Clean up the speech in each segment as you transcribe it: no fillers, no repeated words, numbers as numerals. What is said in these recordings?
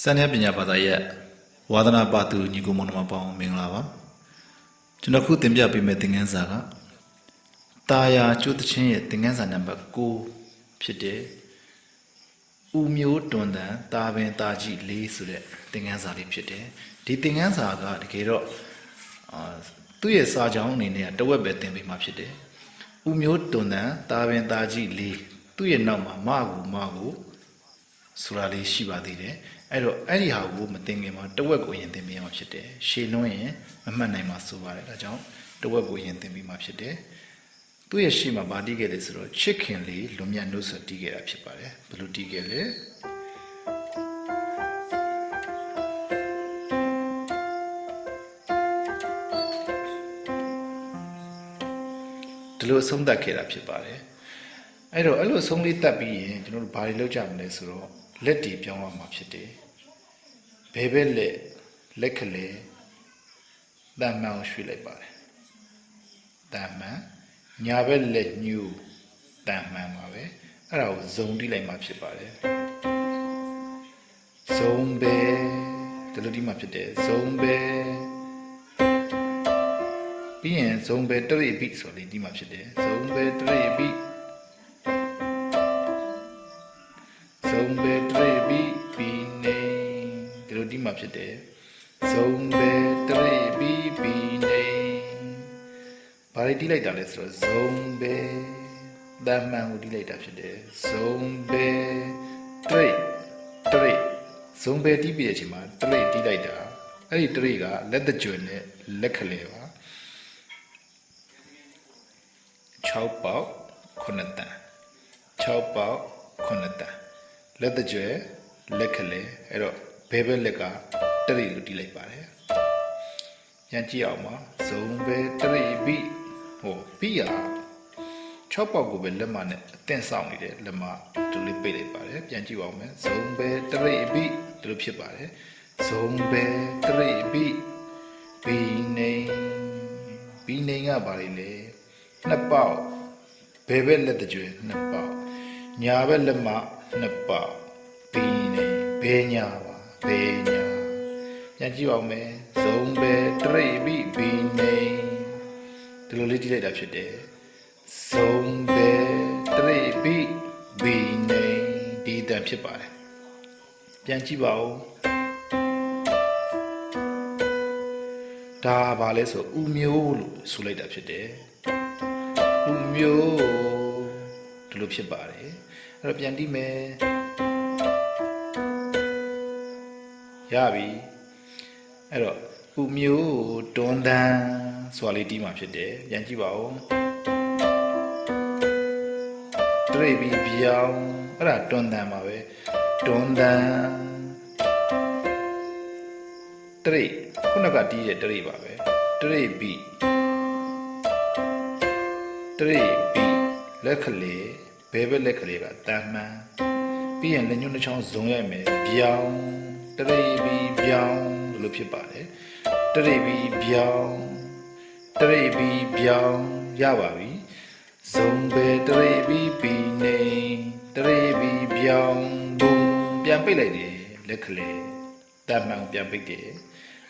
စံရပညာဘာသာရဲ့ဝါသနာပါသူညီကိုမောင်နှမပေါင်းမင်္ဂလာပါကျွန်တော်ခုတင်ပြပေးမယ့်သင်ခန်းစာကတာယာကျိုးသချင်းရဲ့သင်ခန်းစာနံပါတ်6ဖြစ်တဲ့ဦးမျိုးတွန်တန်တာပင်တာကြီးလေးဆိုတဲ့သင်ခန်းစာလေးဖြစ်တယ်ဒီသင်ခန်းစာကတကယ်တော့သူ့ရဲ့စာကြောင်းအနေနဲ့တဝက်ပဲသင်ပေးမှာဖြစ်တယ်ဦးမျိုးတွန်တန်တာပင်တာကြီးလေးသူ့ရဲ့နောက်မှာမကူဆိုတာလေးရှိပါသေးတယ်အဲ့တော့အဲ့ဒီဟာကိုမသိခင်မှာတဝက်ကိုရင်သင်ပေးရမှာဖြစ်တယ်ရှည်လွန်းရင်မမှတ်နိုင်မှာဆိုပါတယ်ဒါကြောင့်တဝက်ကိုရင်သင်ပေးမှာဖြစ်တယ်သူ့ရဲ့ရှေ့မှာဗာတီးခဲ့လေဆိုတော့ချစ်ခင်လေးလွန်မြတ်နှုတ်ဆက်တီးခဲ့တာဖြစ်ပါတယ်ဘယ်လိုတီးခဲ့လဲဒီလိုအဆုံးသတ်ခဲ့တာဖြစ်ပါတယ်အဲ့တော့အဲ့လိုအဆုံးလေးတတ်ပြီးရင်ကျွန်တော်တို့ဘာတွေလုပ်ကြမလဲဆိုတော့လက်တီပြောင်းရမှာဖြစ်တယ်ဘယ်ဘက်လက်ကလေးတန်မှန်ကိုရွှေ့လိုက်ပါတယ်တန်မှန်ညာဘက်လက်ညှို့တန်မှန်ပါပဲအဲ့ဒါကိုဇုံတီးလိုက်မှဖြစ်ပါတယ်ဇုံပဲဒီလိုတီးမှဖြစ်တယ်ဇုံပဲပြီးရင်ဇုံပဲတရိပ်ပိဆိုလေးတီးမှဖြစ်တယ်ဇုံပဲတရိပ်ပိဇုံပဲတရိပ်ပိပြီးနေဒီလိုတီးမှဖြစ်တယ်ဇုံပဲတရိပ်ပိပြီးနေဘာတွေတီးလိုက်တာလဲဆိုတော့ဇုံပဲတမ်းမှန်ကိုတီးလိုက်တာဖြစ်တယ်ဇုံပဲတရိပ်ဇုံပဲတီးပြီးတဲ့အချိန်မှာတရိပ်တီးလိုက်တာအဲ့ဒီတရိပ်ကလက်တကြွနဲ့လက်ခလဲပါ6ပေါက်9တန်6ပေါက်9တန်လက်တကြွလက်ခလဲအဲ့တော့ဘဲဘဲလက်ကတရိပ်လို့တီးလိုက်ပါတယ်ပြန်ကြည့်အောင်ပါဇုံပဲတရိပ်ပြီးပြီးရ6ပေါက်ကိုပဲလက်မနဲ့အသင့်ဆောင်နေတယ်လက်မဒီလိုပိတ်လိုက်ပါတယ်ပြန်ကြည့်ပါဦးမယ်ဇုံပဲတရိပ်ပြီးဒီလိုဖြစ်ပါတယ်ဇုံပဲတရိပ်ပြီးပြီးနေကပါလေ2ပေါက်ဘယ်ဘက်လက်တကြွ2ပေါက်ညာဘက်လက်မ2ပေါက်ပြီးနေဘဲညာပါဘဲညာပြန်ကြည့်ပါဦးမယ်ဇုံပဲတရိပ်ပြီးပြီးနေဒီလိုလေးကြည့်လိုက်တာဖြစ်တယ်ဇုံပဲတရိပ်ပြီးပြီးနေဒီတန်ဖြစ်ပါတယ်ပြန်ကြည့်ပါဦးဒါပါလဲဆိုဥမျိုးလို့ဆိုလိုက်တာဖြစ်တယ်ဥမျိုးဒီလိုဖြစ်ပါတယ်အဲ့တော့ပြန်တီးမယ်ရပြီအဲ့တော့ဥမျိုးတွန်းတန်းဆိုတာလေးတီးမှာဖြစ်တယ်ပြန်ကြည့်ပါဦးတရိပ်ပြီးပြောင်းအဲ့ဒါတွန်းတန်းပါပဲတွန်းတန်းတရိပ်ခုနကတီးတဲ့တရိပ်ပါပဲတရိပ်ပြီးလက်ခလေးဘဲဘက်လက်ခလေးကတမ်းမှန်ပြီးရင်လက်ညှိုးနှချောင်းဇုံရိုက်မယ်ပြောင်းတရိပ်ပြီးပြောင်းလို့ဖြစ်ပါတယ်တရိပ်ပြီးပြောင်းရပါပြီဇုံပဲတရိပ်ပြီးပြီးနေတရိပ်ပြီးပြောင်းဘုံပြန်ပိတ်လိုက်တယ်လက်ခလေးတမ်းမှန်ပြန်ပိတ်တယ်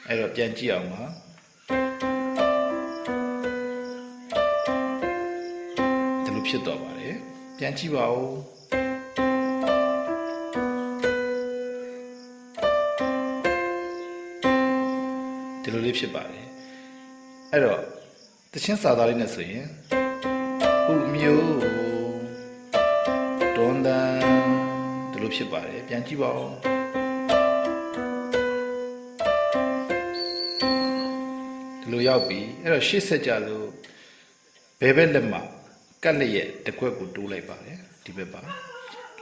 အဲ့တော့ပြန်ကြည့်အောင်ပါဒီလိုဖြစ်တော့ပါတယ်ပြန်ကြည့်ပါဦးဒီလိုလေးဖြစ်ပါတယ်အဲ့တော့တချင်းစာသားလေးနဲ့ဆိုရင်ဥမျိုးတွန်းတန်းဒီလိုဖြစ်ပါတယ်ပြန်ကြည့်ပါဦးဒီလိုရောက်ပြီအဲ့တော့ရှေ့ဆက်ကြလို့ဘဲဘက်လက်မှာကတ်လက်ရဲ့တစ်ခွက်ကိုတိုးလိုက်ပါတယ်ဒီဘက်ပါ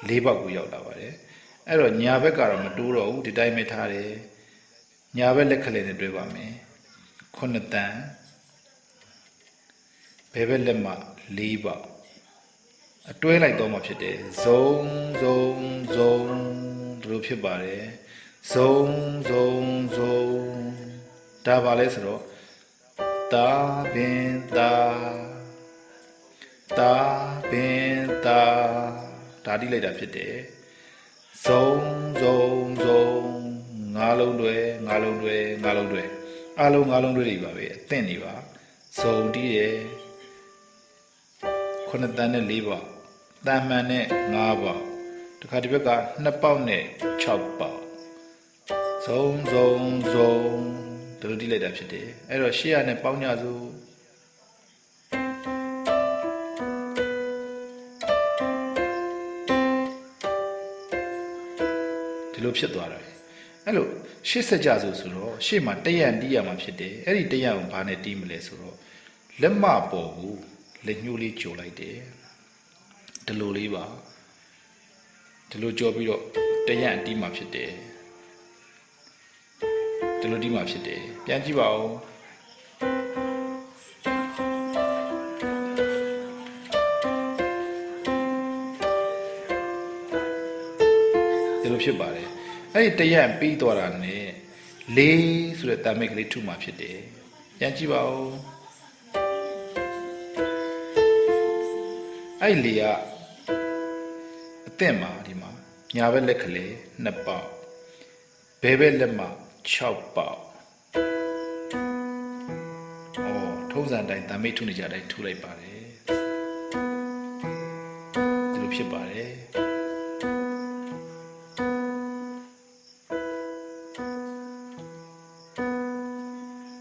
၄ပေါက်ကိုရောက်လာပါတယ်အဲ့တော့ညာဘက်ကတော့မတိုးတော့ဘူးဒီတိုင်းပဲထားတယ်ညာဘက်လက်ခလေးနဲ့တွဲပါမယ်9တန်ဘဲဘက်လက်မှာ၄ပေါက်အတွဲလိုက်တော့မှဖြစ်တယ်ဇုံဒီလိုဖြစ်ပါတယ်ဇုံဒါပါလဲဆိုတော့တာပင်တာဒါတိလိုက်တာဖြစ်တယ်ဇုံ လုံးတွေငါးလုံးတွေငါးလုံးတွေအားလုံးငါးလုံးတွေပါပဲအသင့်နေပါဇုံတီးရယ်ခုနှစ်တန်းနဲ့၄ပေါက်တန်မှန်နဲ့၅ပေါက်တခါဒီဘက်က2ပေါက်နဲ့6ပေါက်ဇုံဒီလိုတီးလိုက်တာဖြစ်တယ်အဲ့တော့ရှေ့ရနဲ့ပေါင်းညစုဒီလိုဖြစ်သွားတယ်အဲ့လိုရှေ့ဆက်ကြဆိုတော့ရှေ့မှာတရံတီးရမှာဖြစ်တယ်အဲ့ဒီတရံကိုဘာနဲ့တီးမလဲဆိုတော့လက်မပေါ်ကိုလက်ညှိုးလေးကြိုလိုက်တယ်ဒီလိုလေးပါဒီလိုကြောပြီးတော့တရံတီးမှာဖြစ်တယ်ဒီလိုတီးမှာဖြစ်တယ်ပြန်ကြည့်ပါဦးဒီလိုဖြစ်ပါတယ်အဲ့ဒီတရံပြီးသွားတာနဲ့လေးဆိုတဲ့တာမိတ်ကလေးထုမှာဖြစ်တယ်ပြန်ကြည့်ပါဦးအဲ့လေကအသင့်မှာဒီမှာညာဘက်လက်ကလေး2ပေါက်ဘဲဘက်လက်မှာ6ပေါက်ထုံးစံတိုင်းတာမိတ်ထုနေကြတိုင်းထုလိုက်ပါတယ်ဒီလိုဖြစ်ပါတယ်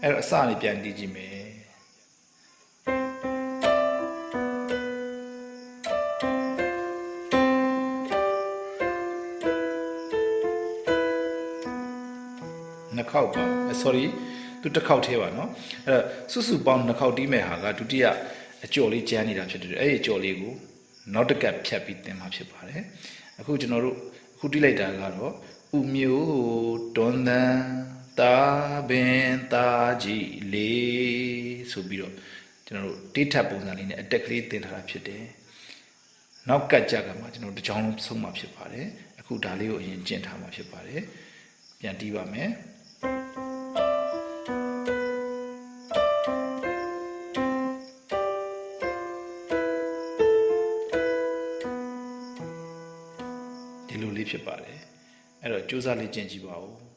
အဲ့တော့အစနေပြန်တီးကြည့်မယ်နှစ်ခေါက်ပါ sorry သူတစ်ခေါက်သေးပါเนาะအဲ့တော့စုစုပေါင်းနှစ်ခေါက်တီးမဲ့ဟာကဒုတိယအကျော်လေးကျန်းနေတာဖြစ်တယ်အဲ့ဒီအကျော်လေးကိုနောက်တစ်ကပ်ဖြတ်ပြီးတင်မှာဖြစ်ပါတယ်အခုကျွန်တော်တို့အခုတီးလိုက်တာကတော့ဥမျိုးတွန်းတန်းတာပင်တာကြီးလေးဆိုပြီးတော့ကျွန်တော်တို့တိထပ်ပုံစံလေးနဲ့အတက်ကလေးတင်ထားတာဖြစ်တယ်နောက်ကတ်ကြကမှကျွန်တော်တစ်ချောင်းလုံးဆုံးမှာဖြစ်ပါတယ်အခုဒါလေးကိုအရင်ကျင့်ထားမှာဖြစ်ပါတယ်ပြန်တီးပါမယ်ဒီလိုလေးဖြစ်ပါတယ်အဲ့တော့ကြိုးစားလေးကျင့်ကြည့်ပါဦး